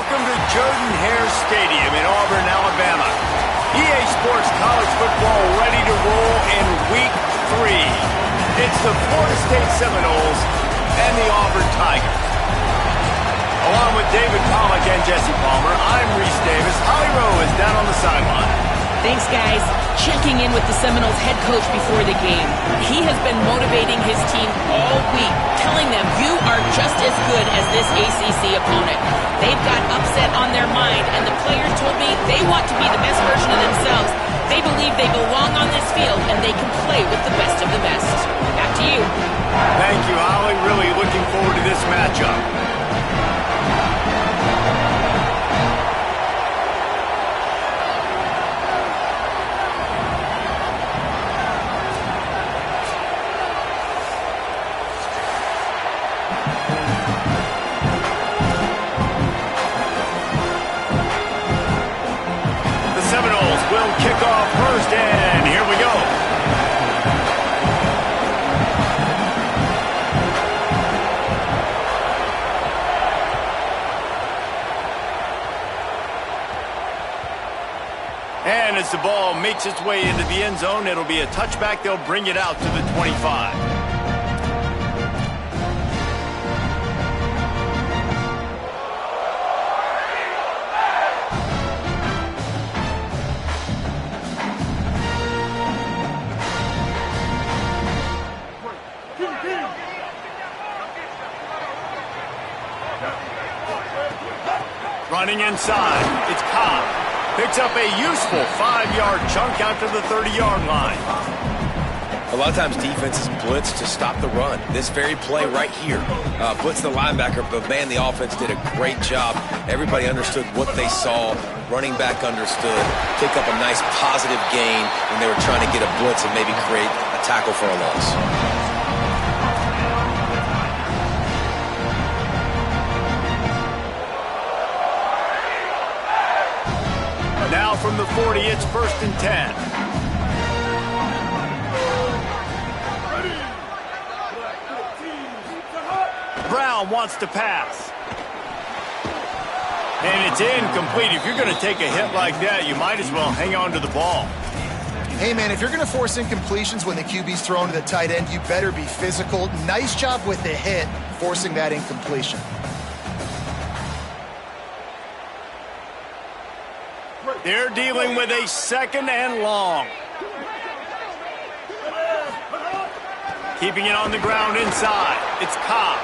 Welcome to Jordan-Hare Stadium in Auburn, Alabama. EA Sports College Football ready to roll in Week 3. It's the Florida State Seminoles and the Auburn Tigers. Along with David Pollack and Jesse Palmer, I'm Reese Davis. Holly Rowe is down on the sideline. Thanks, guys. Checking in with the Seminoles head coach before the game. He has been motivating his team all week, telling them you are just as good as this ACC opponent. They've got upset on their mind, and the players told me they want to be the best version of themselves. They believe they belong on this field, and they can play with the best of the best. Back to you. Thank you, Holly. Really looking forward to this matchup. And as the ball makes its way into the end zone, it'll be a touchback. They'll bring it out to the 25. Running inside, it's Cobb. Picks up a useful 5-yard chunk out to the 30-yard line. A lot of times defenses blitz to stop the run. This very play right here, blitz the linebacker, but man, the offense did a great job. Everybody understood what they saw. Running back understood. Pick up a nice positive gain when they were trying to get a blitz and maybe create a tackle for a loss. Now from the 40, it's 1st and 10. Brown wants to pass. And it's incomplete. If you're going to take a hit like that, you might as well hang on to the ball. Hey, man, if you're going to force incompletions when the QB's thrown to the tight end, you better be physical. Nice job with the hit, forcing that incompletion. They're dealing with a 2nd and long. Keeping it on the ground inside. It's Cobb.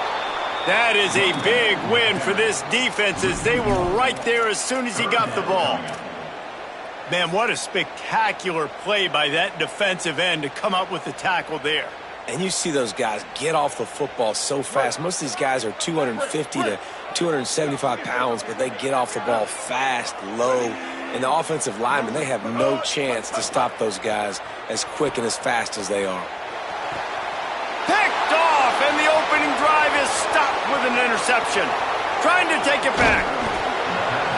That is a big win for this defense as they were right there as soon as he got the ball. Man, what a spectacular play by that defensive end to come up with the tackle there. And you see those guys get off the football so fast. Most of these guys are 250 to 275 pounds, but they get off the ball fast, low. And the offensive linemen, they have no chance to stop those guys as quick and as fast as they are. Picked off, and the opening drive is stopped with an interception. Trying to take it back.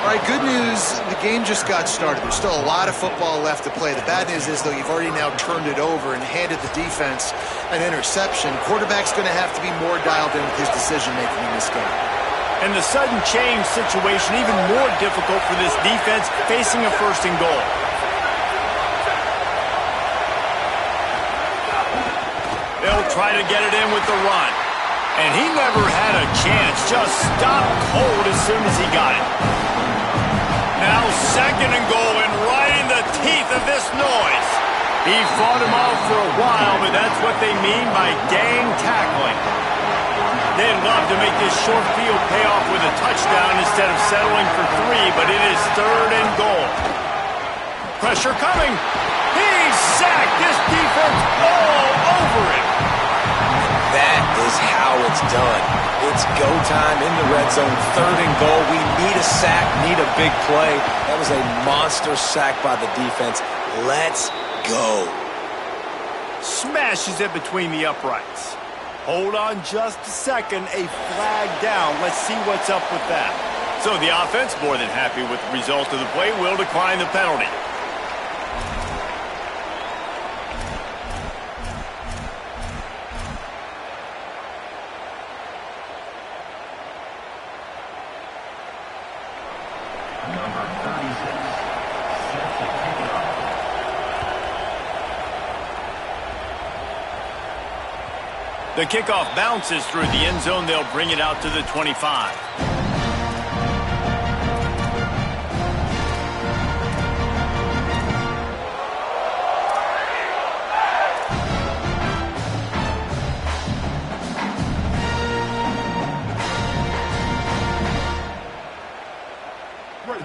All right, good news, the game just got started. There's still a lot of football left to play. The bad news is, though, you've already now turned it over and handed the defense an interception. Quarterback's going to have to be more dialed in with his decision-making in this game. And the sudden change situation even more difficult for this defense facing a 1st and goal. They'll try to get it in with the run. And he never had a chance, just stopped cold as soon as he got it. Now 2nd and goal and right in the teeth of this noise. He fought him off for a while, but that's what they mean by gang tackling. They'd love to make this short field pay off with a touchdown instead of settling for 3, but it is 3rd and goal. Pressure coming. He's sacked. This defense all over him. That is how it's done. It's go time in the red zone, 3rd and goal. We need a sack, need a big play. That was a monster sack by the defense. Let's go. Smashes it between the uprights. Hold on just a second. A flag down. Let's see what's up with that. So the offense, more than happy with the result of the play, will decline the penalty. The kickoff bounces through the end zone. They'll bring it out to the 25.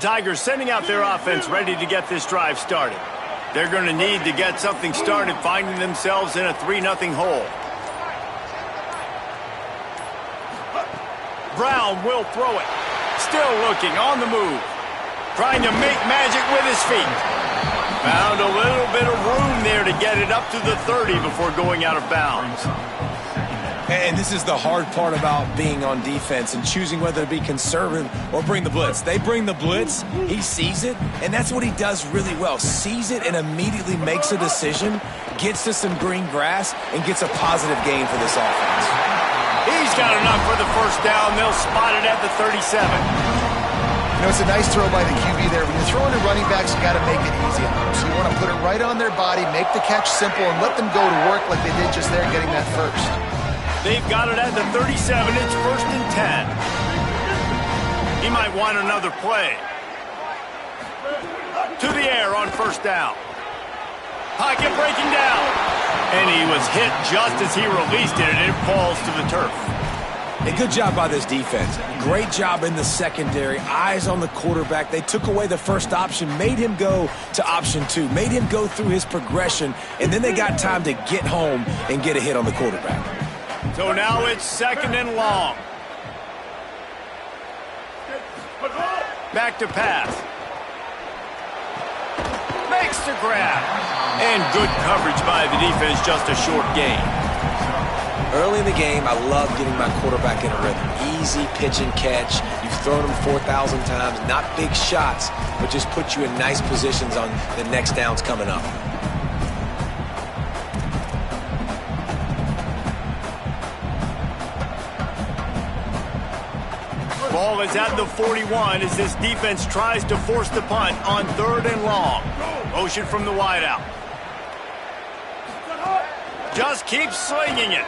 Tigers sending out their offense ready to get this drive started. They're going to need to get something started, finding themselves in a 3-0 hole. Brown will throw it. Still looking on the move. Trying to make magic with his feet. Found a little bit of room there to get it up to the 30 before going out of bounds. And this is the hard part about being on defense and choosing whether to be conservative or bring the blitz. They bring the blitz, he sees it, and that's what he does really well. Sees it and immediately makes a decision, gets to some green grass, and gets a positive gain for this offense. He's got enough for the first down. They'll spot it at the 37. You know, it's a nice throw by the QB there. When you're throwing to running backs, you got to make it easy on them. So you want to put it right on their body, make the catch simple, and let them go to work like they did just there getting that first. They've got it at the 37. It's 1st and 10. He might want another play. To the air on first down. Pocket breaking down. And he was hit just as he released it, and it falls to the turf. A good job by this defense. Great job in the secondary. Eyes on the quarterback. They took away the first option, made him go to option 2, made him go through his progression, and then they got time to get home and get a hit on the quarterback. So now it's 2nd and long. Back to pass. Makes the grab. And good coverage by the defense, just a short gain. Early in the game, I love getting my quarterback in a rhythm. Easy pitch and catch. You've thrown them 4,000 times. Not big shots, but just put you in nice positions on the next downs coming up. Ball is at the 41 as this defense tries to force the punt on 3rd and long. Motion from the wideout. Just keeps slinging it.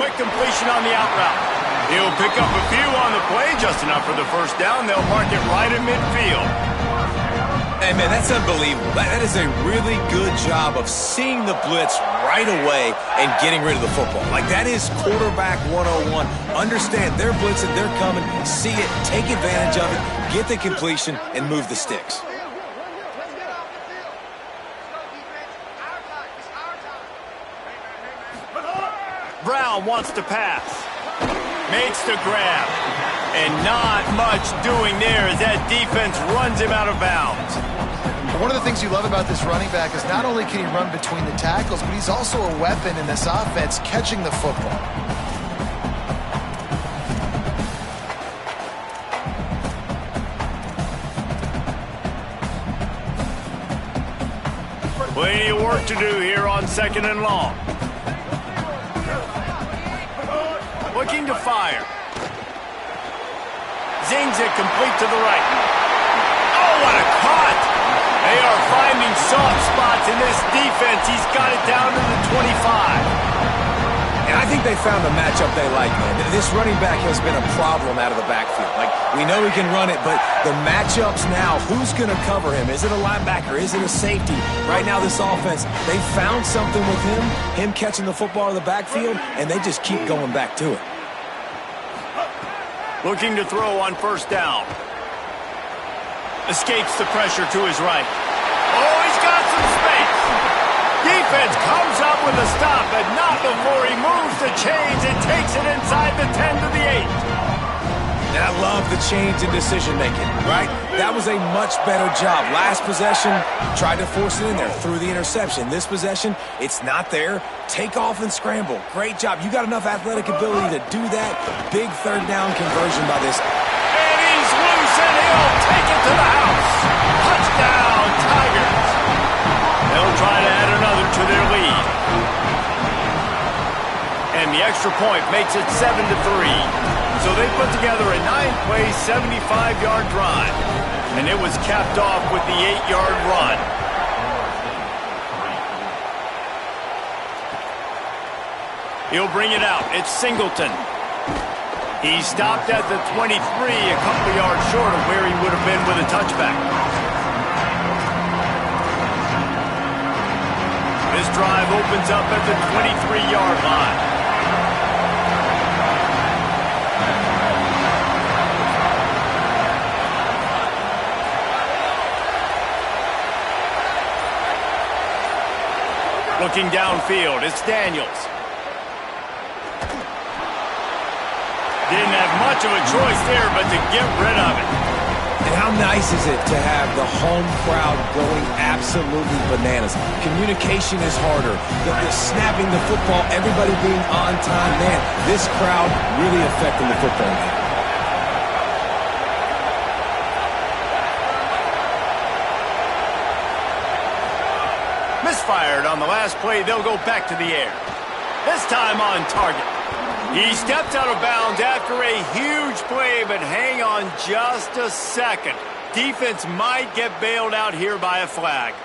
Quick completion on the out route. He'll pick up a few on the play, just enough for the first down. They'll mark it right in midfield. Hey, man, that's unbelievable. That is a really good job of seeing the blitz right away and getting rid of the football. Like, that is quarterback 101. Understand they're blitzing, they're coming, see it, take advantage of it, get the completion, and move the sticks. Brown wants to pass. Makes the grab. And not much doing there as that defense runs him out of bounds. One of the things you love about this running back is not only can he run between the tackles, but he's also a weapon in this offense catching the football. Plenty of work to do here on 2nd and long. Looking to fire. Zings it complete to the right. Oh, what a cut! They are finding soft spots in this defense. He's got it down to the 25. And I think they found a matchup they like, man. This running back has been a problem out of the backfield. Like, we know he can run it, but the matchups now, who's going to cover him? Is it a linebacker? Is it a safety? Right now, this offense, they found something with him catching the football in the backfield, and they just keep going back to it. Looking to throw on first down. Escapes the pressure to his right. Oh, he's got some space. Defense comes up with a stop, but not before he moves the chains and takes it inside the 10 to the 8. And I love the change in decision-making, right? That was a much better job. Last possession, tried to force it in there, threw the interception. This possession, it's not there. Take off and scramble. Great job. You got enough athletic ability to do that. Big 3rd down conversion by this. And he's loose, and he'll take it to the house. Touchdown, Tigers. They'll try to add another to their lead. And the extra point makes it 7-3. So they put together a 9-play, 75-yard drive. And it was capped off with the 8-yard run. He'll bring it out. It's Singleton. He stopped at the 23, a couple yards short of where he would have been with a touchback. This drive opens up at the 23-yard line. Looking downfield, it's Daniels. Didn't have much of a choice there, but to get rid of it. And how nice is it to have the home crowd going absolutely bananas? Communication is harder. The snapping the football, everybody being on time. Man, this crowd really affecting the football game. Misfired on the last play. They'll go back to the air. This time on target. He stepped out of bounds after a huge play, but hang on just a second. Defense might get bailed out here by a flag.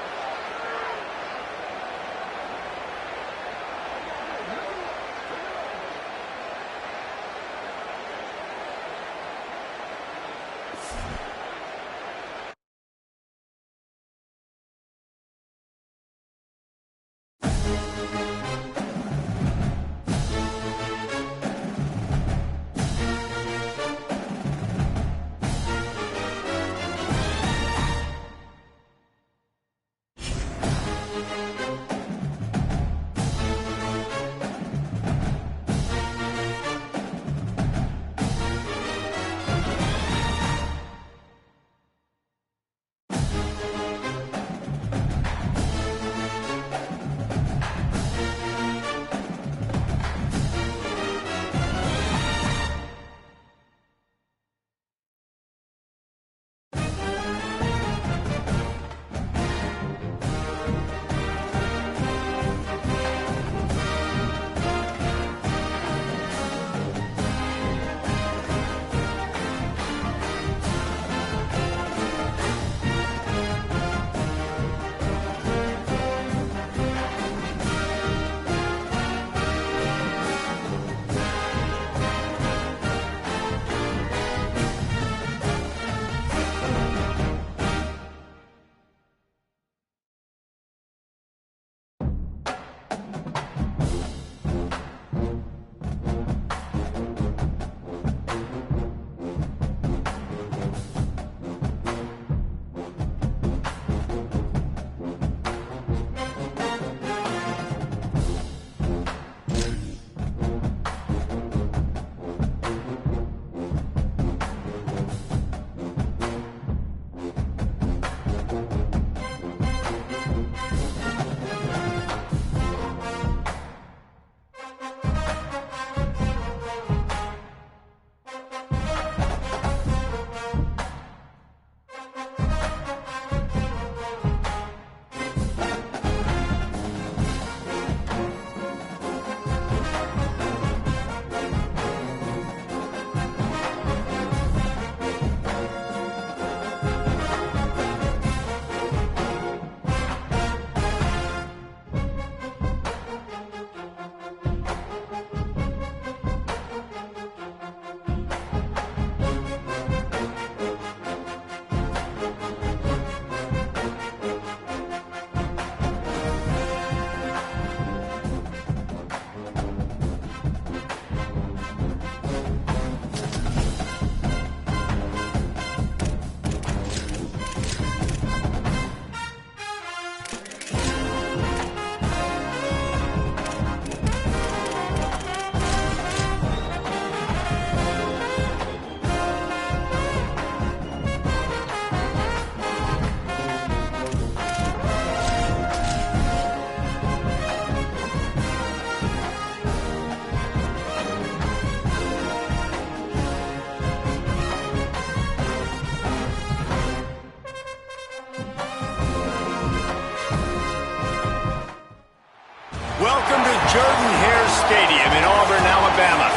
Welcome to Jordan-Hare Stadium in Auburn, Alabama.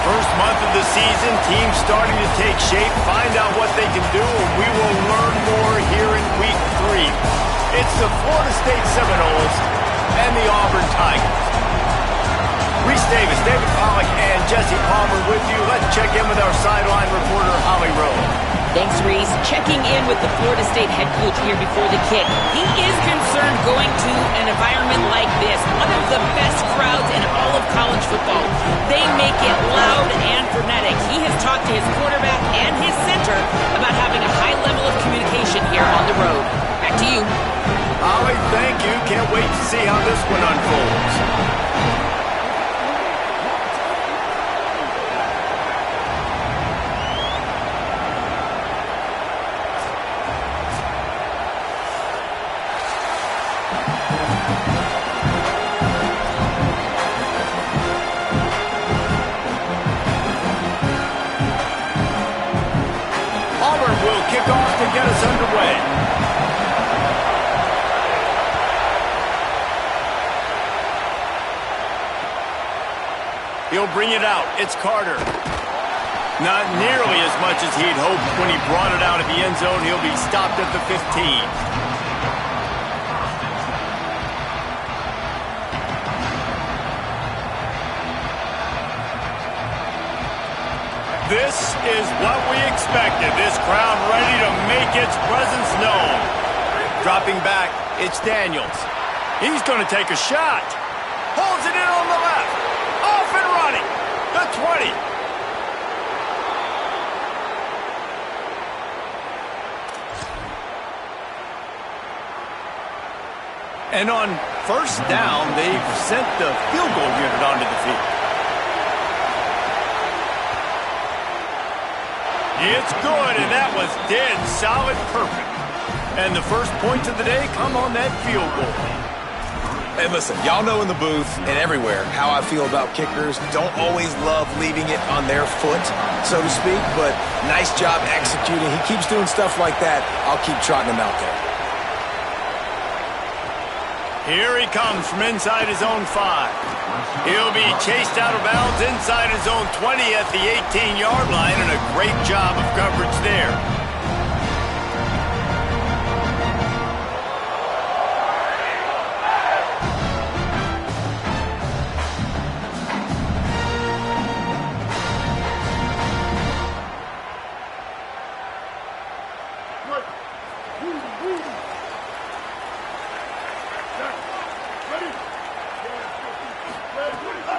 First month of the season, teams starting to take shape, find out what they can do, and we will learn more here in Week 3. It's the Florida State Seminoles and the Auburn Tigers. We stay Davis, David Pollack, and Jesse Palmer with you. Let's check in with our sideline reporter, Holly Rowe. Thanks, Reese. Checking in with the Florida State head coach here before the kick. He is concerned going to an environment like this, one of the best crowds in all of college football. They make it loud and frenetic. He has talked to his quarterback and his center about having a high level of communication here on the road. Back to you. Holly, thank you. Can't wait to see how this one unfolds. Will kick off to get us underway. He'll bring it out. It's Carter. Not nearly as much as he'd hoped when he brought it out of the end zone. He'll be stopped at the 15. This is what we expected. This crowd ready to make its presence known. Dropping back, it's Daniels. He's going to take a shot. Holds it in on the left. Off and running. The 20. And on first down, they've sent the field goal unit onto the field. It's good, and that was dead solid perfect. And the first points of the day come on that field goal. And listen, y'all know in the booth and everywhere how I feel about kickers. Don't always love leaving it on their foot, so to speak, but nice job executing. He keeps doing stuff like that. I'll keep trotting him out there. Here he comes from inside his own 5. He'll be chased out of bounds inside his own 20 at the 18-yard line, and a great job of coverage there.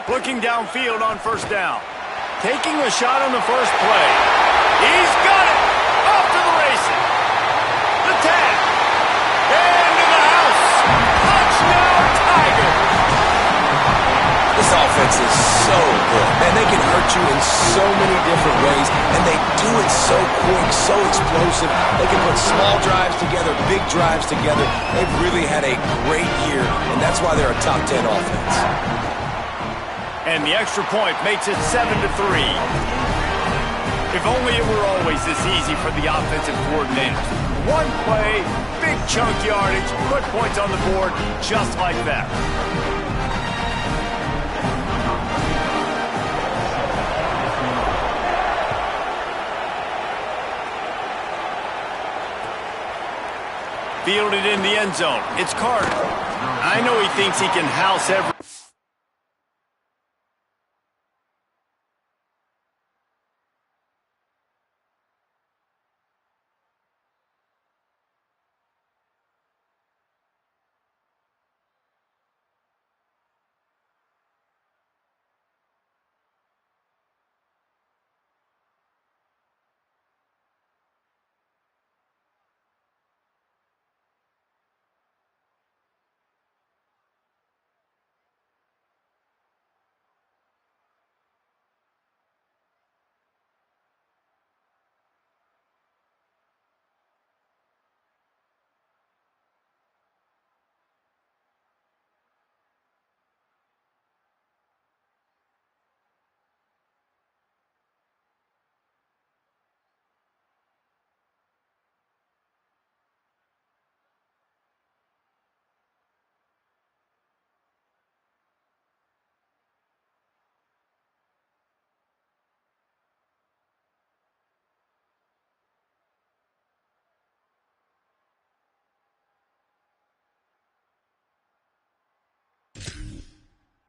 Looking downfield on first down. Taking a shot on the first play. He's got it! Off to the races. The tag. Into the house. Touchdown, Tigers! This offense is so good. Man, they can hurt you in so many different ways, and they do it so quick, so explosive. They can put small drives together, big drives together. They've really had a great year, and that's why they're a top 10 offense. And the extra point makes it 7-3. If only it were always this easy for the offensive coordinators. One play, big chunk yardage, put points on the board just like that. Fielded in the end zone. It's Carter. I know he thinks he can house every...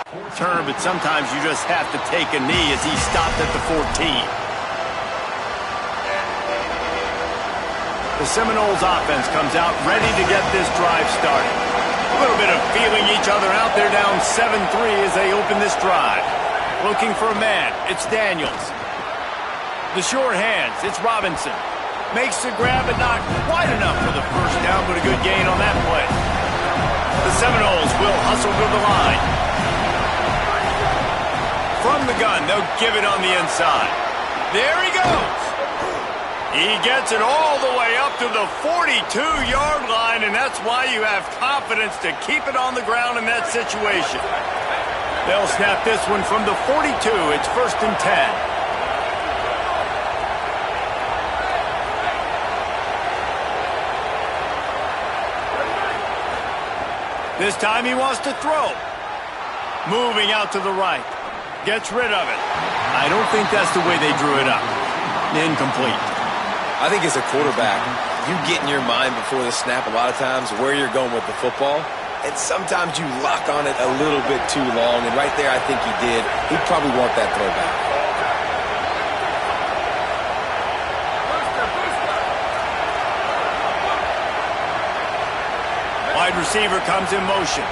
Turn, but sometimes you just have to take a knee as he stopped at the 14. The Seminoles offense comes out ready to get this drive started. A little bit of feeling each other out there, down 7-3 as they open this drive. Looking for a man, it's Daniels. The short hands, it's Robinson. Makes the grab, but not quite enough for the first down, but a good gain on that play. The Seminoles will hustle to the line. From the gun, they'll give it on the inside. There he goes. He gets it all the way up to the 42-yard line, and that's why you have confidence to keep it on the ground in that situation. They'll snap this one from the 42. It's 1st and 10. This time he wants to throw. Moving out to the right. Gets rid of it. I don't think that's the way they drew it up. Incomplete. I think as a quarterback, you get in your mind before the snap a lot of times where you're going with the football, and sometimes you lock on it a little bit too long, and right there I think he did. He'd probably want that throwback. Wide receiver comes in motion.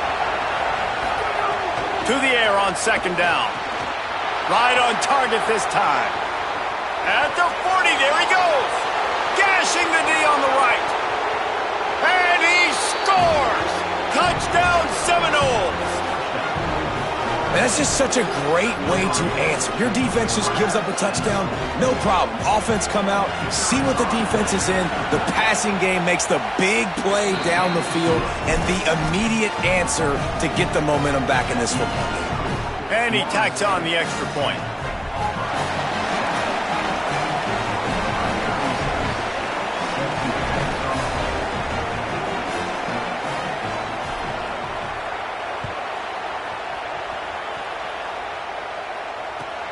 To the air on 2nd down. Right on target this time. At the 40, there he goes. Gashing the knee on the right. And he scores! Touchdown Seminoles! And that's just such a great way to answer. Your defense just gives up a touchdown, no problem. Offense come out, see what the defense is in. The passing game makes the big play down the field and the immediate answer to get the momentum back in this football game. And he tacks on the extra point.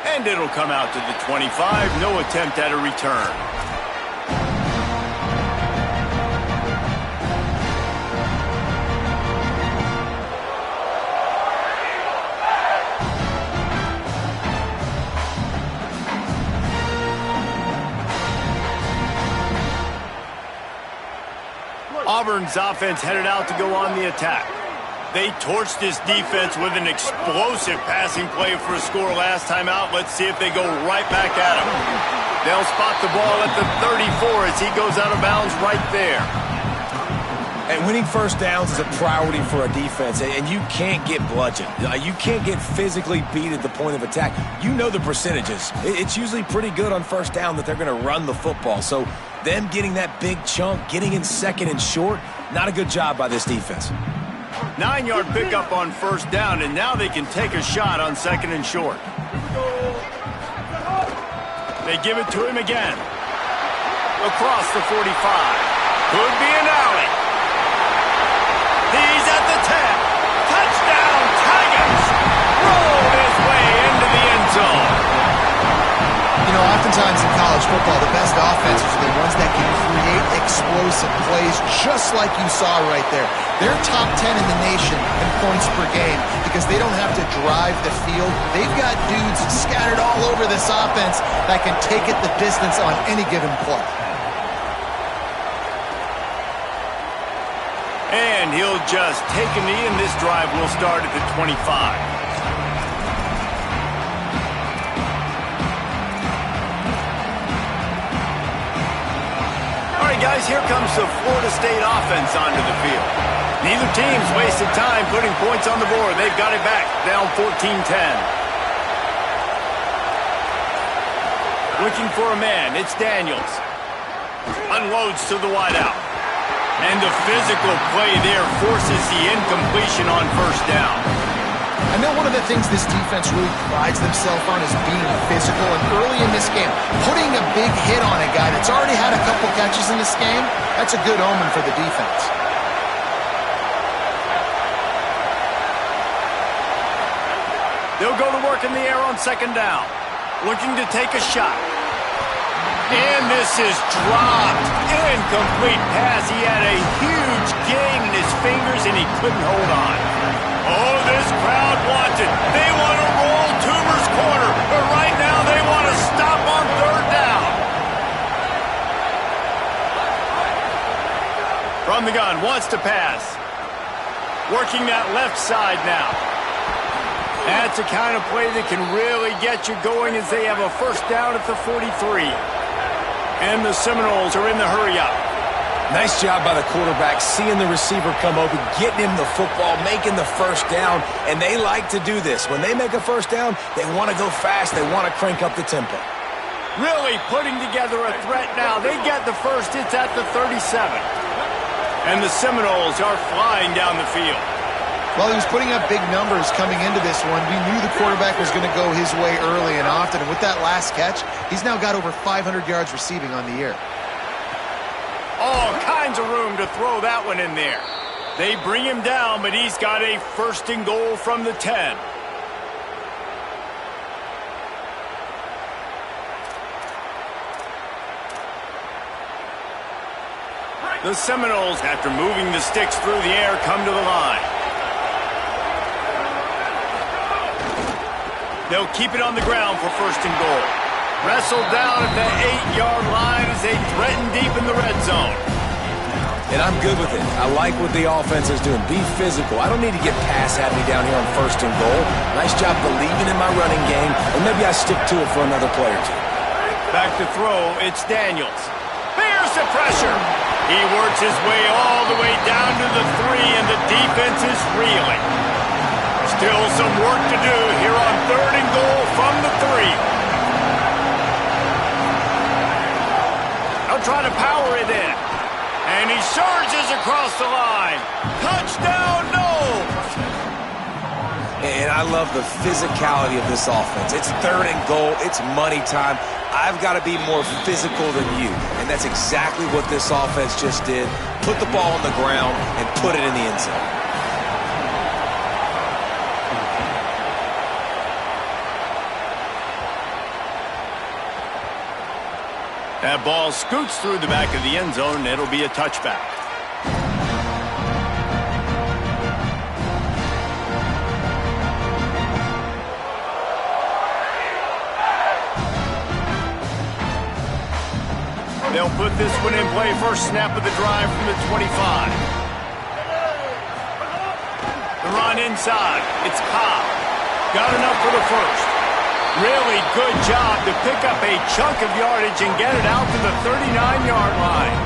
And it'll come out to the 25. No attempt at a return. Auburn's offense headed out to go on the attack. They torched this defense with an explosive passing play for a score last time out. Let's see if they go right back at him. They'll spot the ball at the 34 as he goes out of bounds right there. And winning first downs is a priority for a defense, and you can't get bludgeoned. You can't get physically beat at the point of attack. You know the percentages. It's usually pretty good on first down that they're going to run the football. So them getting that big chunk, getting in 2nd and short, not a good job by this defense. 9-yard pickup on first down, and now they can take a shot on 2nd and short. They give it to him again. Across the 45. Could be an alley. He's at the 10. Touchdown, Tigers! Rolled his way into the end zone. You know, oftentimes in college football, the best offenses are the ones that can create explosive plays just like you saw right there. They're top 10 in the nation in points per game because they don't have to drive the field. They've got dudes scattered all over this offense that can take it the distance on any given play. And he'll just take a knee, and this drive will start at the 25. All right, guys, here comes the Florida State offense onto the field. Neither team's wasted time putting points on the board. They've got it back, down 14-10. Looking for a man, it's Daniels. Unloads to the wideout. And the physical play there forces the incompletion on first down. I know one of the things this defense really prides themselves on is being physical, and early in this game, putting a big hit on a guy that's already had a couple catches in this game, that's a good omen for the defense. They'll go to work in the air on 2nd down. Looking to take a shot. And this is dropped. Incomplete pass. He had a huge gain in his fingers, and he couldn't hold on. Oh, this crowd wants it. They want to roll Toomer's corner, but right now they want to stop on third down. From the gun, wants to pass. Working that left side now. That's a kind of play that can really get you going as they have a first down at the 43. And the Seminoles are in the hurry-up. Nice job by the quarterback, seeing the receiver come open, getting him the football, making the first down, and they like to do this. When they make a first down, they want to go fast, they want to crank up the tempo. Really putting together a threat now. They get the first, it's at the 37. And the Seminoles are flying down the field. Well, he was putting up big numbers coming into this one. We knew the quarterback was going to go his way early and often. And with that last catch, he's now got over 500 yards receiving on the year. All kinds of room to throw that one in there. They bring him down, but he's got a first and goal from the 10. The Seminoles, after moving the sticks through the air, come to the line. They'll keep it on the ground for first and goal. Wrestled down at the 8-yard line as they threaten deep in the red zone. And I'm good with it. I like what the offense is doing. Be physical. I don't need to get pass at me down here on first and goal. Nice job believing in my running game, and maybe I stick to it for another play or two. Back to throw, it's Daniels. Bears the pressure. He works his way all the way down to the 3, and the defense is reeling. Still some work to do here on third and goal from the 3. They'll try to power it in. And he surges across the line. Touchdown, no! And I love the physicality of this offense. It's third and goal. It's money time. I've got to be more physical than you. And that's exactly what this offense just did. Put the ball on the ground and put it in the end zone. That ball scoots through the back of the end zone, and it'll be a touchback. They'll put this one in play first snap of the drive from the 25. The run inside. It's Cobb. Got enough for the first. Really good job to pick up a chunk of yardage and get it out to the 39-yard line.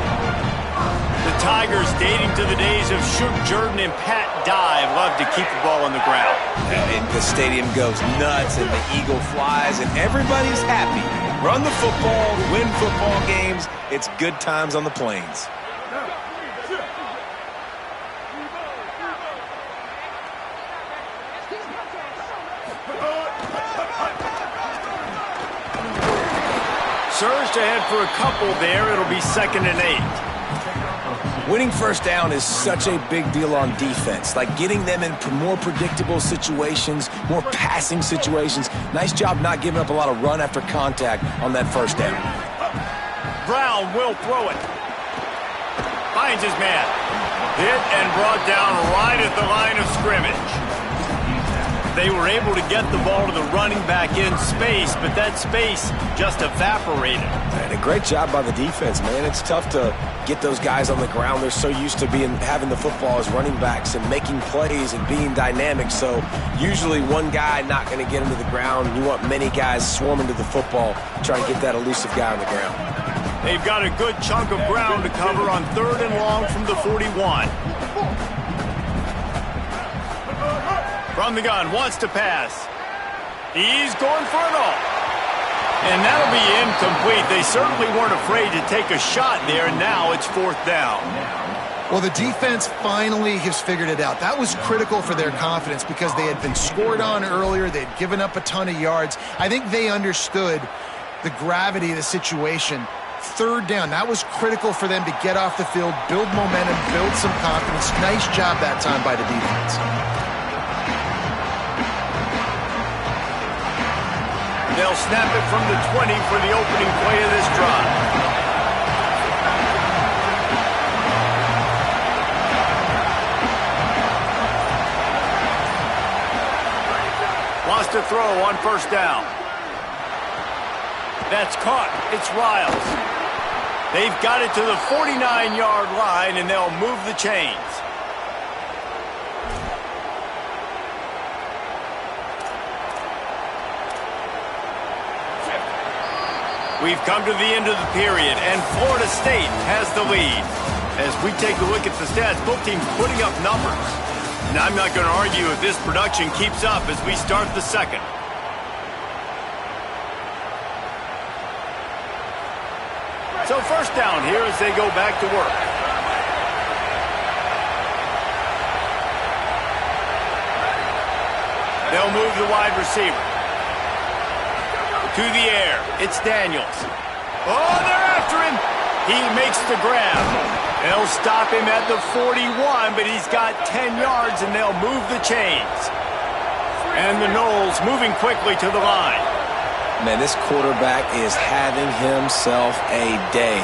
The Tigers, dating to the days of Shook Jordan and Pat Dye, love to keep the ball on the ground. And the stadium goes nuts, and the eagle flies, and everybody's happy. Run the football, win football games. It's good times on the plains. Surged ahead for a couple there. It'll be 2nd and 8. Winning first down is such a big deal on defense. Like getting them in more predictable situations, more passing situations. Nice job not giving up a lot of run after contact on that first down. Brown will throw it. Finds his man. Hit and brought down right at the line of scrimmage. They were able to get the ball to the running back in space, but that space just evaporated. And a great job by the defense, man. It's tough to get those guys on the ground. They're so used to having the football as running backs and making plays and being dynamic. So usually one guy not going to get into the ground. You want many guys swarming to the football, trying to get that elusive guy on the ground. They've got a good chunk of ground to cover on 3rd and long from the 41. From the gun, wants to pass. He's going for it all. And that'll be incomplete. They certainly weren't afraid to take a shot there, and now it's 4th down. Well, the defense finally has figured it out. That was critical for their confidence because they had been scored on earlier. They'd given up a ton of yards. I think they understood the gravity of the situation. 3rd down, that was critical for them to get off the field, build momentum, build some confidence. Nice job that time by the defense. They'll snap it from the 20 for the opening play of this drive. to throw on first down. That's caught. It's Riles. They've got it to the 49-yard line, and they'll move the chains. We've come to the end of the period, and Florida State has the lead. As we take a look at the stats, both teams putting up numbers. And I'm not going to argue if this production keeps up as we start the second. So first down here as they go back to work. They'll move the wide receiver. To the air, it's Daniels. Oh, they're after him. He makes the grab. They'll stop him at the 41, but he's got 10 yards, and they'll move the chains. And the Noles moving quickly to the line. Man, this quarterback is having himself a day.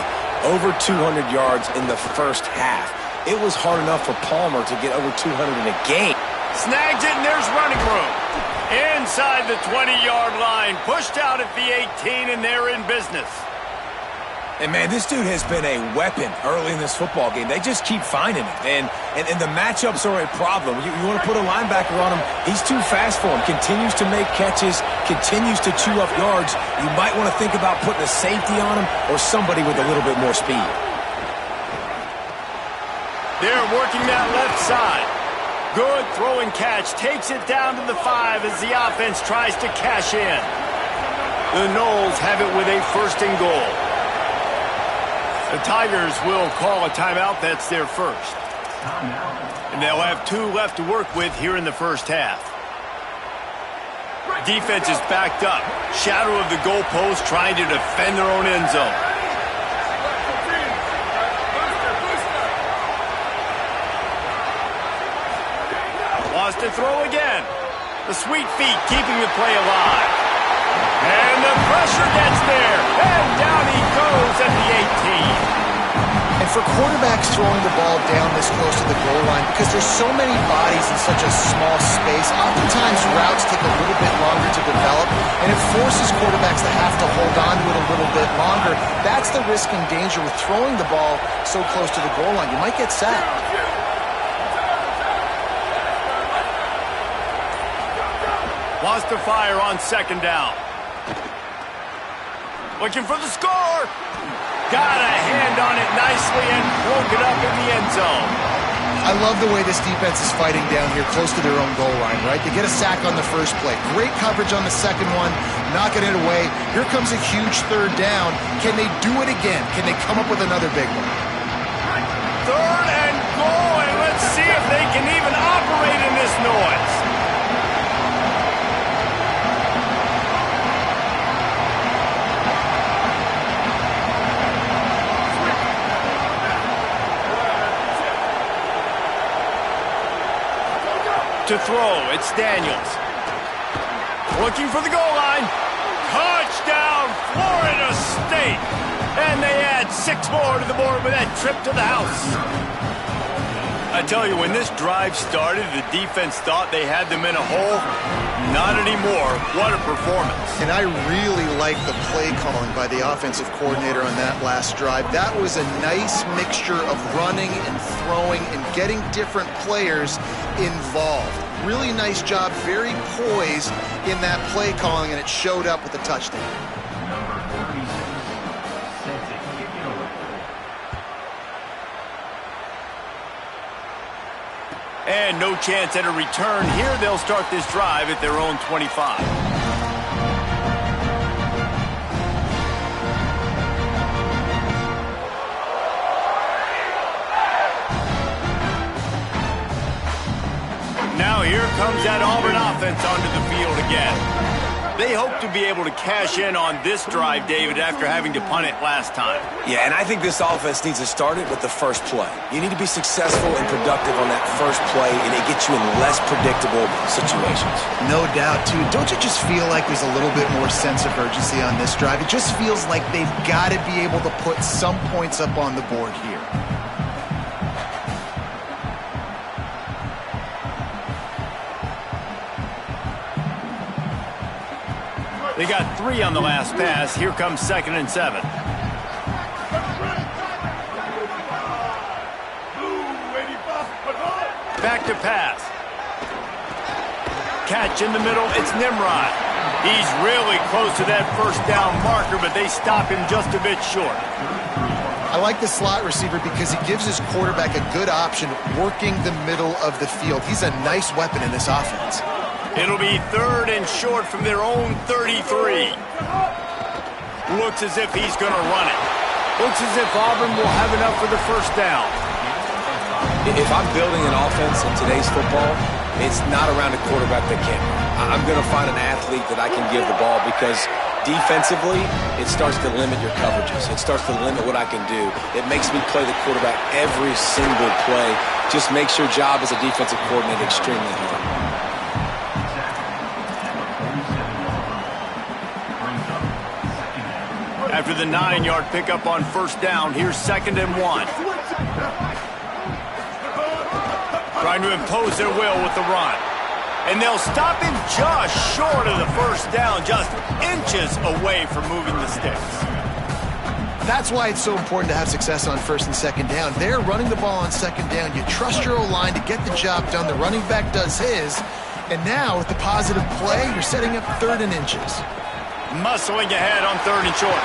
Over 200 yards in the first half. It was hard enough for Palmer to get over 200 in a game. Snags it, and there's running room. Inside the 20-yard line, pushed out at the 18, and they're in business. And, man, this dude has been a weapon early in this football game. They just keep finding him. And the matchups are a problem. You want to put a linebacker on him, he's too fast for him. Continues to make catches, continues to chew up yards. You might want to think about putting a safety on him or somebody with a little bit more speed. They're working that left side. Good throw and catch. Takes it down to the 5 as the offense tries to cash in. The Noles have it with a first and goal. The Tigers will call a timeout. That's their first. And they'll have 2 left to work with here in the first half. Defense is backed up. Shadow of the goalpost trying to defend their own end zone. Wants to throw again. The sweet feet keeping the play alive. And the pressure gets there. And down he goes at the 18. And for quarterbacks throwing the ball down this close to the goal line, because there's so many bodies in such a small space, oftentimes routes take a little bit longer to develop, and it forces quarterbacks to have to hold on to it a little bit longer. That's the risk and danger with throwing the ball so close to the goal line. You might get sacked. Wants to fire on second down. Looking for the score. Got a hand on it nicely and broke it up in the end zone. I love the way this defense is fighting down here close to their own goal line, right? They get a sack on the first play. Great coverage on the second one, knocking it away. Here comes a huge third down. Can they do it again? Can they come up with another big one? Third and goal, and let's see if they can even operate in this noise. To throw, it's Daniels. Looking for the goal line. Touchdown, Florida State. And they add 6 more to the board with that trip to the house. I tell you, when this drive started, the defense thought they had them in a hole. Not anymore. What a performance. And I really like the play calling by the offensive coordinator on that last drive. That was a nice mixture of running and throwing and getting different players involved. Really nice job, very poised in that play calling, and it showed up with a touchdown. And no chance at a return here. They'll start this drive at their own 25. Now here comes that Auburn offense onto the field again. They hope to be able to cash in on this drive, David, after having to punt it last time. Yeah, and I think this offense needs to start it with the first play. You need to be successful and productive on that first play, and it gets you in less predictable situations. No doubt, too. Don't you just feel like there's a little bit more sense of urgency on this drive? It just feels like they've got to be able to put some points up on the board here. They got 3 on the last pass. Here comes 2nd and 7. Back to pass. Catch in the middle. It's Nimrod. He's really close to that first down marker, but they stop him just a bit short. I like the slot receiver because he gives his quarterback a good option working the middle of the field. He's a nice weapon in this offense. It'll be 3rd and short from their own 33. Looks as if he's going to run it. Looks as if Auburn will have enough for the first down. If I'm building an offense in today's football, it's not around a quarterback that can't run. I'm going to find an athlete that I can give the ball because defensively, it starts to limit your coverages. It starts to limit what I can do. It makes me play the quarterback every single play. Just makes your job as a defensive coordinator extremely hard. After the 9-yard pickup on first down, here's 2nd and 1. Trying to impose their will with the run. And they'll stop him just short of the first down, just inches away from moving the sticks. That's why it's so important to have success on 1st and 2nd down. They're running the ball on 2nd down. You trust your O-line to get the job done. The running back does his. And now, with the positive play, you're setting up 3rd and inches. Muscling ahead on 3rd and short.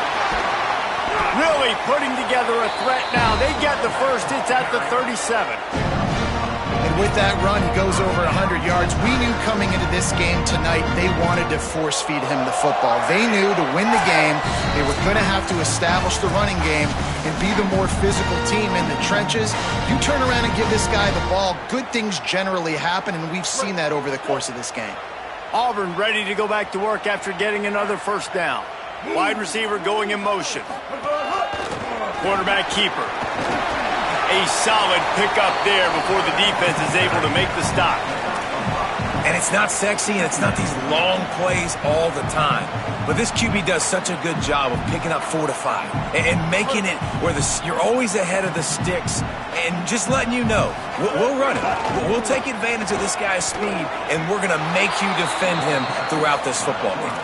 Really putting together a threat now. They get the first. It's at the 37. And with that run, he goes over 100 yards. We knew coming into this game tonight they wanted to force feed him the football. They knew to win the game, they were going to have to establish the running game and be the more physical team in the trenches. You turn around and give this guy the ball, good things generally happen, and we've seen that over the course of this game. Auburn ready to go back to work after getting another first down. Wide receiver going in motion. Quarterback keeper. A solid pickup there before the defense is able to make the stop. And it's not sexy, and it's not these long plays all the time. But this QB does such a good job of picking up 4 to 5 and making it where you're always ahead of the sticks and just letting you know, we'll run it. We'll take advantage of this guy's speed, and we're going to make you defend him throughout this football game.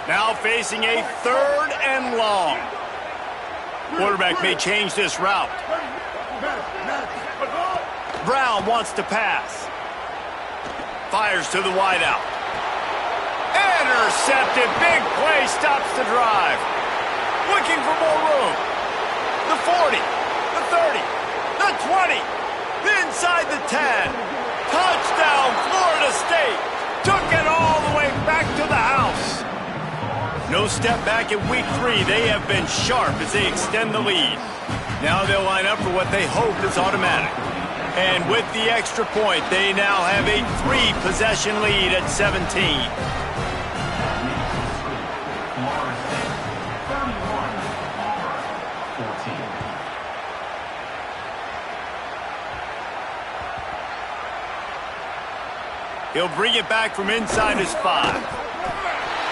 Now facing a 3rd and long. Quarterback may change this route. Brown wants to pass. Fires to the wideout. Intercepted. Big play stops the drive. Looking for more room. The 40. The 30. The 20. Inside the 10. Touchdown, Florida State. Took it all the way back to the house. No step back in week 3. They have been sharp as they extend the lead. Now they'll line up for what they hope is automatic. And with the extra point, they now have a 3-possession lead at 17. He'll bring it back from inside his 5.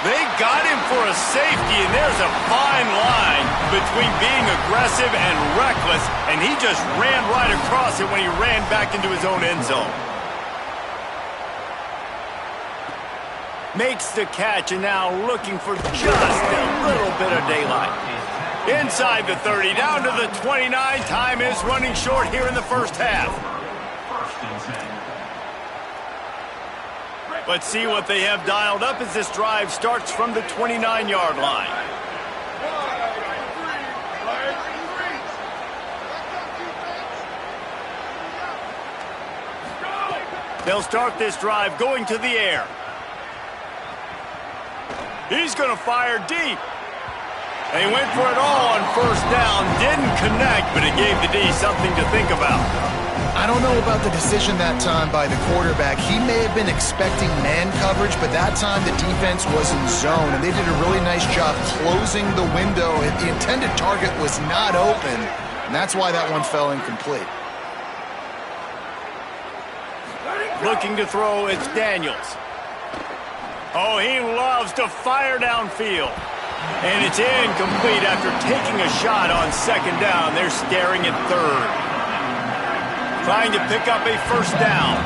They got him for a safety, and there's a fine line between being aggressive and reckless, and he just ran right across it when he ran back into his own end zone. Makes the catch, and now looking for just a little bit of daylight. Inside the 30, down to the 29. Time is running short here in the first half. Let's see what they have dialed up as this drive starts from the 29-yard line. They'll start this drive going to the air. He's going to fire deep. They went for it all on first down. Didn't connect, but it gave the D something to think about. I don't know about the decision that time by the quarterback. He may have been expecting man coverage, but that time the defense was in zone, and they did a really nice job closing the window. The intended target was not open, and that's why that one fell incomplete. Looking to throw, it's Daniels. Oh, he loves to fire downfield. And it's incomplete after taking a shot on second down. They're staring at third. Trying to pick up a first down.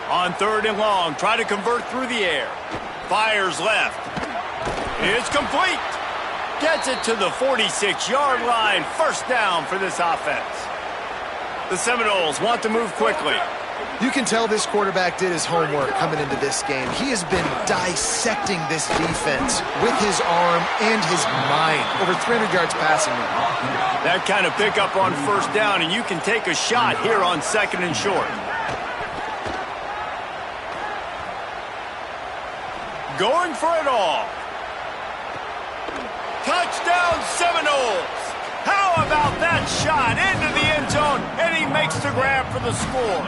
On third and long, try to convert through the air. Fires left. It's complete. Gets it to the 46-yard line. First down for this offense. The Seminoles want to move quickly. You can tell this quarterback did his homework coming into this game. He has been dissecting this defense with his arm and his mind. Over 300 yards passing. That kind of pickup on first down, and you can take a shot here on second and short. Going for it all. Touchdown Seminoles. How about that shot into the end zone? And he makes the grab for the score.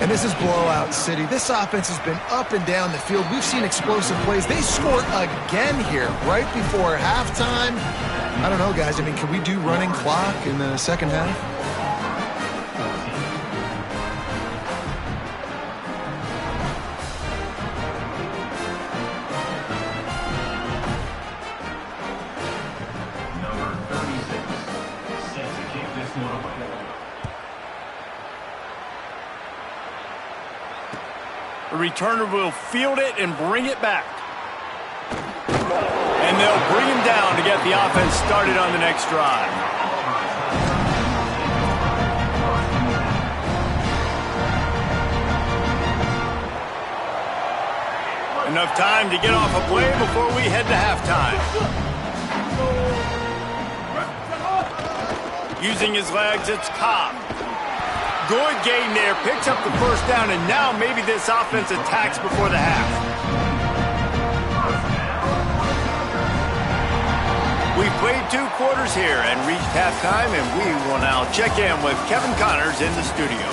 And this is blowout city. This offense has been up and down the field. We've seen explosive plays. They scored again here right before halftime. I don't know, guys. I mean, can we do running clock in the second half? The returner will field it and bring it back. And they'll bring him down to get the offense started on the next drive. Enough time to get off a play before we head to halftime. Using his legs, it's Cobb. Good game there, picks up the first down, and now maybe this offense attacks before the half. We've played 2 quarters here and reached halftime, and we will now check in with Kevin Connors in the studio.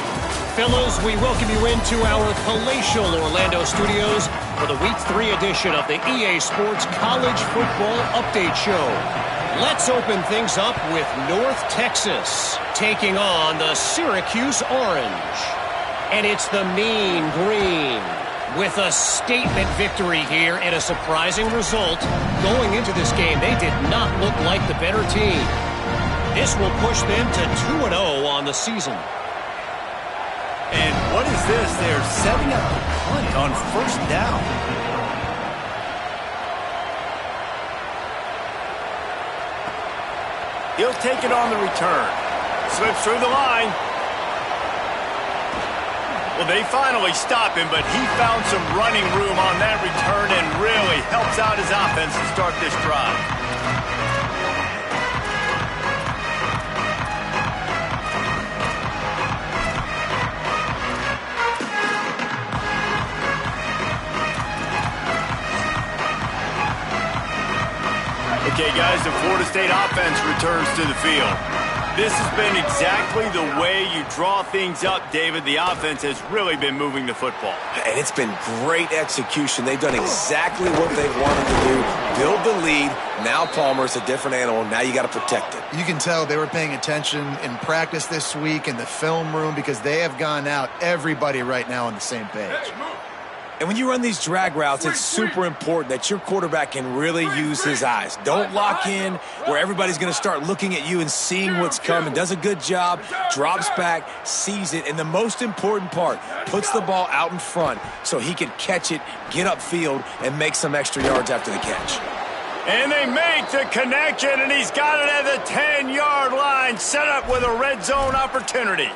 Fellows, we welcome you into our palatial Orlando studios for the Week 3 edition of the EA Sports College Football Update Show. Let's open things up with North Texas taking on the Syracuse Orange. And it's the Mean Green with a statement victory here and a surprising result. Going into this game, they did not look like the better team. This will push them to 2-0 on the season. And what is this? They're setting up the punt on first down. He'll take it on the return. Slips through the line. Well, they finally stop him, but he found some running room on that return and really helps out his offense to start this drive. Okay, guys, the Florida State offense returns to the field. This has been exactly the way you draw things up, David. The offense has really been moving the football. And it's been great execution. They've done exactly what they've wanted to do. Build the lead. Now Palmer's a different animal. Now you got to protect it. You can tell they were paying attention in practice this week in the film room because they have gone out, everybody right now on the same page. And when you run these drag routes, it's super important that your quarterback can really use his eyes. Don't lock in where everybody's going to start looking at you and seeing what's coming. Does a good job, drops back, sees it, and the most important part, puts the ball out in front so he can catch it, get upfield, and make some extra yards after the catch. And they make the connection, and he's got it at the 10-yard line, set up with a red zone opportunity.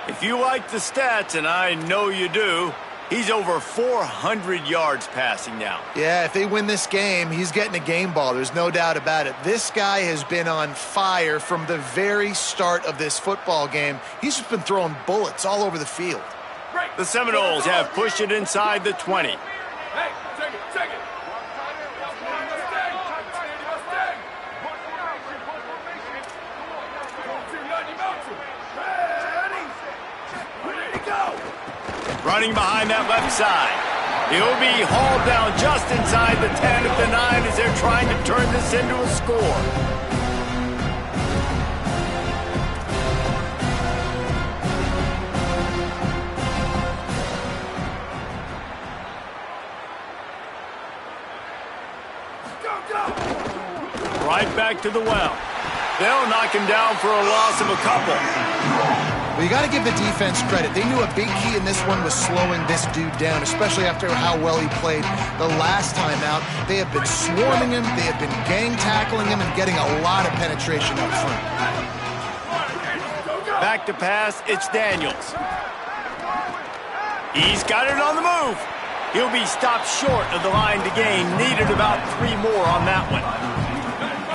If you like the stats, and I know you do, he's over 400 yards passing now. Yeah, if they win this game, he's getting a game ball. There's no doubt about it. This guy has been on fire from the very start of this football game. He's just been throwing bullets all over the field. The Seminoles have pushed it inside the 20. Hey, take it. Running behind that left side. He'll be hauled down just inside the 10 at the 9 as they're trying to turn this into a score. back to the well. They'll knock him down for a loss of a couple. Well, you got to give the defense credit. They knew a big key in this one was slowing this dude down, especially after how well he played the last time out. They have been swarming him, they have been gang tackling him, and getting a lot of penetration up front. Back to pass, it's Daniels. He's got it on the move. He'll be stopped short of the line to gain. Needed about 3 more on that one.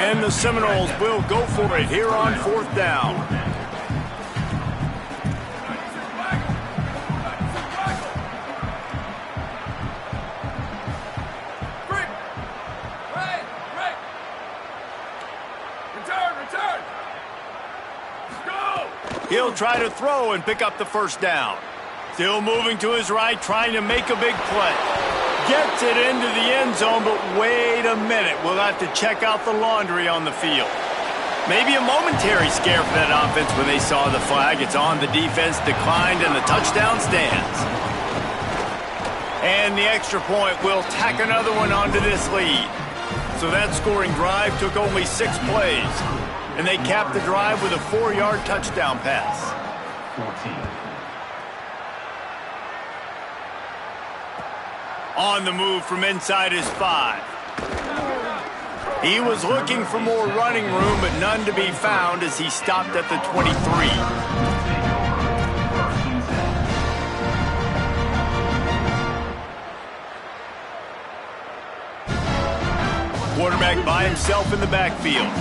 And the Seminoles will go for it here on 4th down. Return. Go. He'll try to throw and pick up the first down. Still moving to his right, trying to make a big play. Gets it into the end zone, but wait a minute. We'll have to check out the laundry on the field. Maybe a momentary scare for that offense when they saw the flag. It's on, the defense declined, and the touchdown stands. And the extra point will tack another one onto this lead. So that scoring drive took only 6 plays. And they capped the drive with a 4-yard touchdown pass. 14. On the move from inside his 5. He was looking for more running room, but none to be found as he stopped at the 23. Quarterback by himself in the backfield.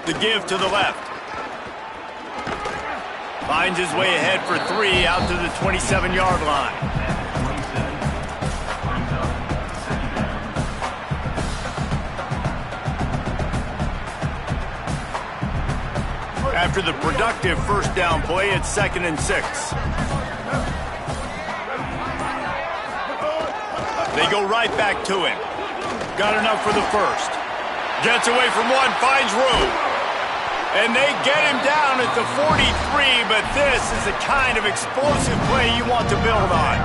The give to the left. Finds his way ahead for 3 out to the 27-yard line. After the productive first down play, it's 2nd and 6. They go right back to him. Got enough for the first. Gets away from one, finds room. And they get him down at the 43, but this is the kind of explosive play you want to build on.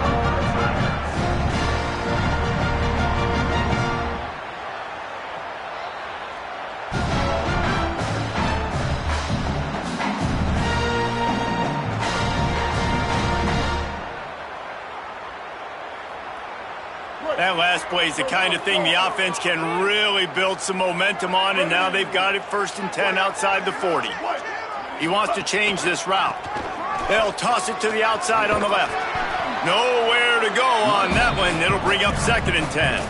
That last play is the kind of thing the offense can really build some momentum on, and now they've got it 1st and 10 outside the 40. He wants to change this route. They'll toss it to the outside on the left. Nowhere to go on that one. It'll bring up 2nd and 10.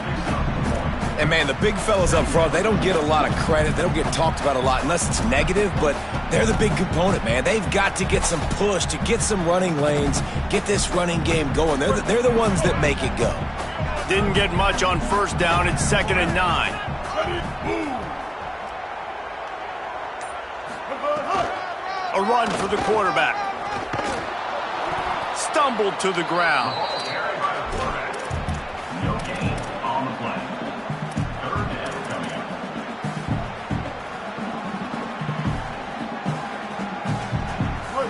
And, man, the big fellas up front, they don't get a lot of credit. They don't get talked about a lot unless it's negative, but they're the big component, man. They've got to get some push, to get some running lanes, get this running game going. They're the ones that make it go. Didn't get much on 1st down. It's 2nd and 9. A run for the quarterback. Stumbled to the ground. No gain on the play. 3rd down coming up.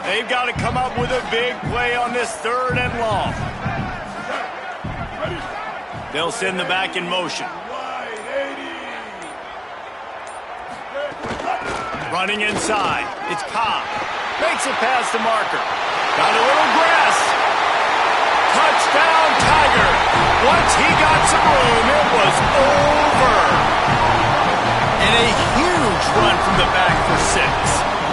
They've got to come up with a big play on this 3rd and long. They'll send the back in motion. Running inside. It's Cobb. Makes it past the marker. Got a little grass. Touchdown, Tiger. Once he got some room, it was over. And a huge run from the back for 6.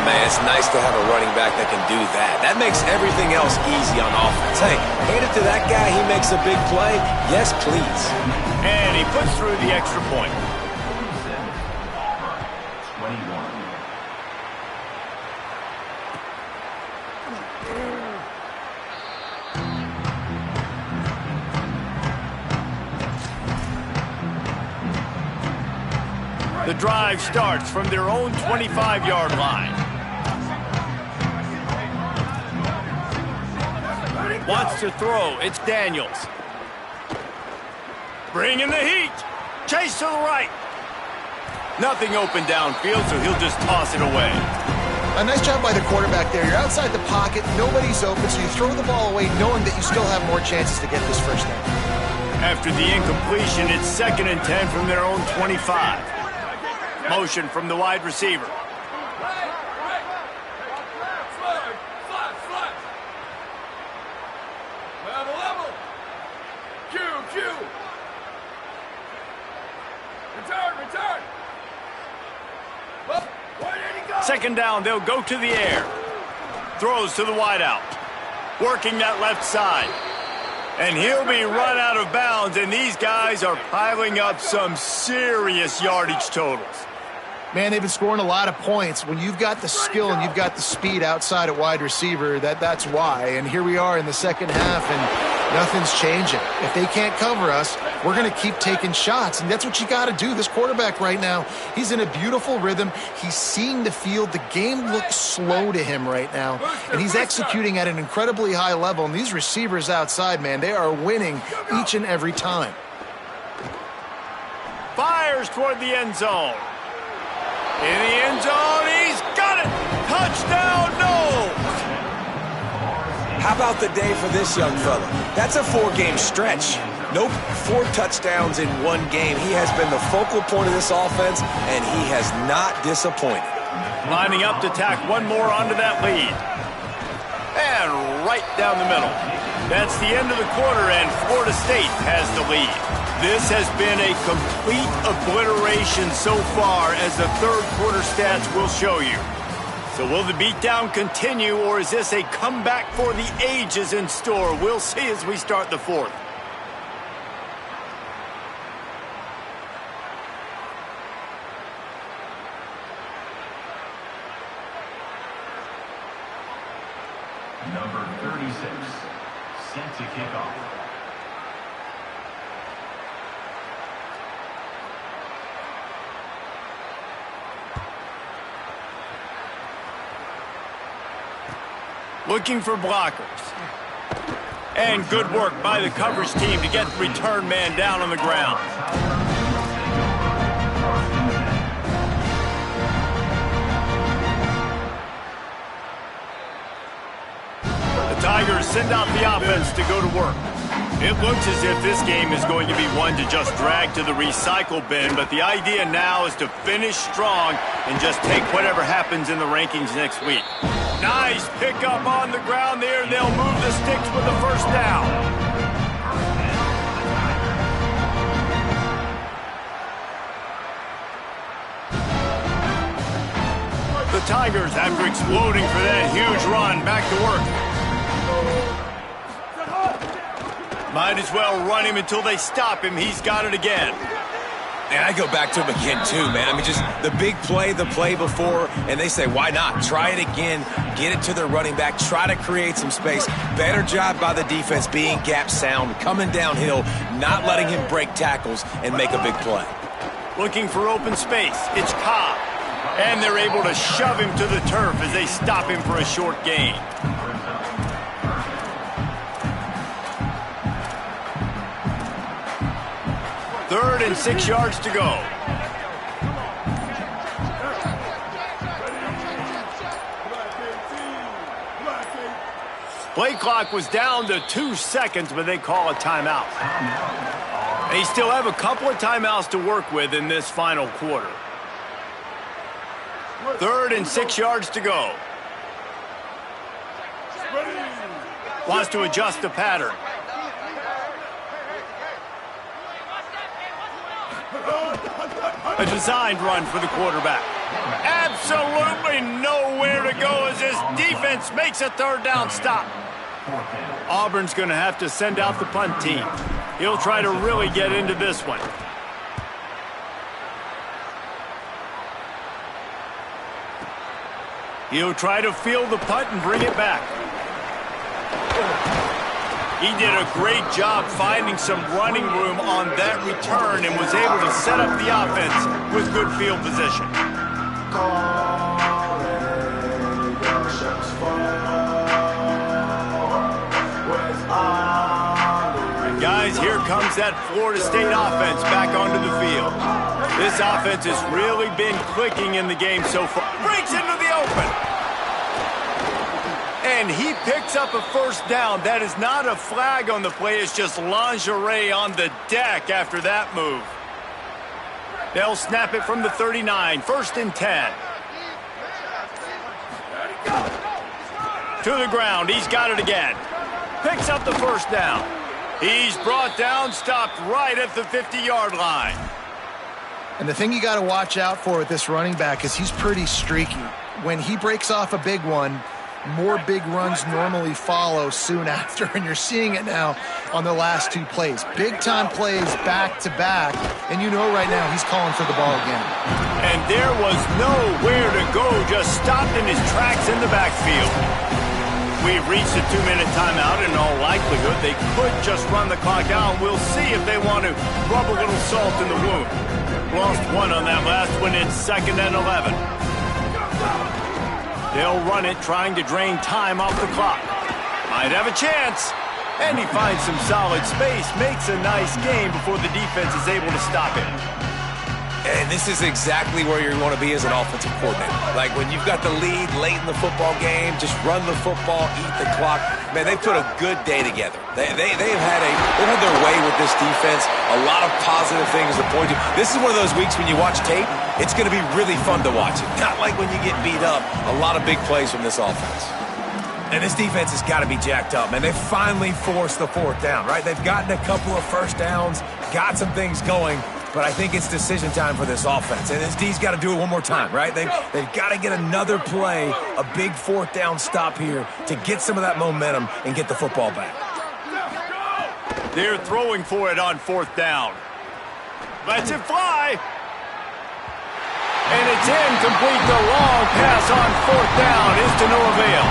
Man, it's nice to have a running back that can do that. That makes everything else easy on offense. Hey, hand it to that guy. He makes a big play. Yes, please. And he puts through the extra point. 21. The drive starts from their own 25-yard line. Wants to throw. It's Daniels. Bringing the heat. Chase to the right. Nothing open downfield, so he'll just toss it away. A nice job by the quarterback there. You're outside the pocket, nobody's open, so you throw the ball away knowing that you still have more chances to get this first down. After the incompletion, it's 2nd and 10 from their own 25. Motion from the wide receiver. Return. Second down, they'll go to the air. Throws to the wideout. Working that left side. And he'll be run out of bounds, and these guys are piling up some serious yardage totals. Man, they've been scoring a lot of points. When you've got the skill and you've got the speed outside at wide receiver, that's why. And here we are in the second half, and nothing's changing. If they can't cover us, we're going to keep taking shots, and that's what you got to do. This quarterback right now, he's in a beautiful rhythm. He's seeing the field. The game looks slow to him right now, and he's executing at an incredibly high level. And these receivers outside, man, they are winning each and every time. Fires toward the end zone. In the end zone, he's got it! Touchdown, Knowles! How about the day for this young fella? That's a 4-game stretch. Nope, 4 touchdowns in 1 game. He has been the focal point of this offense, and he has not disappointed. Lining up to tack one more onto that lead. And right down the middle. That's the end of the quarter, and Florida State has the lead. This has been a complete obliteration so far, as the third quarter stats will show you. So will the beatdown continue, or is this a comeback for the ages in store? We'll see as we start the fourth. Number 36, set to kick off. Looking for blockers. And good work by the coverage team to get the return man down on the ground. The Tigers send out the offense to go to work. It looks as if this game is going to be one to just drag to the recycle bin, but the idea now is to finish strong and just take whatever happens in the rankings next week. Nice pickup on the ground there. They'll move the sticks with the first down. The Tigers, after exploding for that huge run, back to work. Might as well run him until they stop him. He's got it again. And I go back to him again, too, man. I mean, just the big play, the play before, and they say, why not? Try it again, get it to their running back, try to create some space. Better job by the defense being gap sound, coming downhill, not letting him break tackles and make a big play. Looking for open space. It's Cobb. And they're able to shove him to the turf as they stop him for a short gain. Third and 6 yards to go. Play clock was down to 2 seconds, but they call a timeout. They still have a couple of timeouts to work with in this final quarter. Third and 6 yards to go. Wants to adjust the pattern. A designed run for the quarterback. Absolutely nowhere to go as this defense makes a third down stop. Auburn's going to have to send out the punt team. He'll try to really get into this one. He'll try to field the punt and bring it back. He did a great job finding some running room on that return and was able to set up the offense with good field position. And guys, here comes that Florida State offense back onto the field. This offense has really been clicking in the game so far. Breaks into the open. And he picks up a first down. That is not a flag on the play. It's just lingerie on the deck after that move. They'll snap it from the 39. 1st and 10. To the ground. He's got it again. Picks up the first down. He's brought down, stopped right at the 50-yard line. And the thing you got to watch out for with this running back is he's pretty streaky. When he breaks off a big one, more big runs normally follow soon after, and you're seeing it now on the last 2 plays. Big-time plays back-to-back, and you know right now he's calling for the ball again. And there was nowhere to go, just stopped in his tracks in the backfield. We've reached a 2-minute timeout. In all likelihood, they could just run the clock out. We'll see if they want to rub a little salt in the wound. Lost 1 on that last one. It's 2nd and 11. They'll run it, trying to drain time off the clock. Might have a chance. And he finds some solid space. Makes a nice game before the defense is able to stop him. And this is exactly where you want to be as an offensive coordinator. Like when you've got the lead late in the football game, just run the football, eat the clock. Man, they put a good day together. They've had their way with this defense. A lot of positive things to point to. This is one of those weeks when you watch tape, it's going to be really fun to watch it. Not like when you get beat up. A lot of big plays from this offense. And this defense has got to be jacked up, man. They finally forced the 4th down, right? They've gotten a couple of first downs, got some things going. But I think it's decision time for this offense. And this D's got to do it one more time, right? They've got to get another play, a big 4th down stop here to get some of that momentum and get the football back. They're throwing for it on 4th down. Lets it fly. And it's incomplete. The long pass on 4th down is to no avail.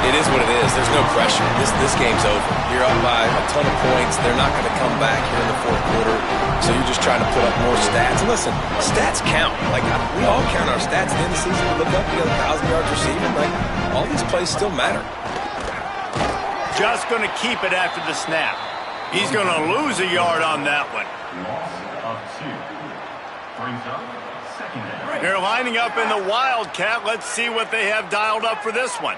It is what it is. There's no pressure. This game's over. You're up by a ton of points. They're not going to come back here in the 4th quarter. So you're just trying to put up more stats. And listen, stats count. Like, we all count our stats at the end of the season. We look up, you got 1,000 yards receiving. Like, all these plays still matter. Just going to keep it after the snap. He's going to lose a yard on that one. Loss of 2. Brings up 2nd down. They're lining up in the Wildcat. Let's see what they have dialed up for this one.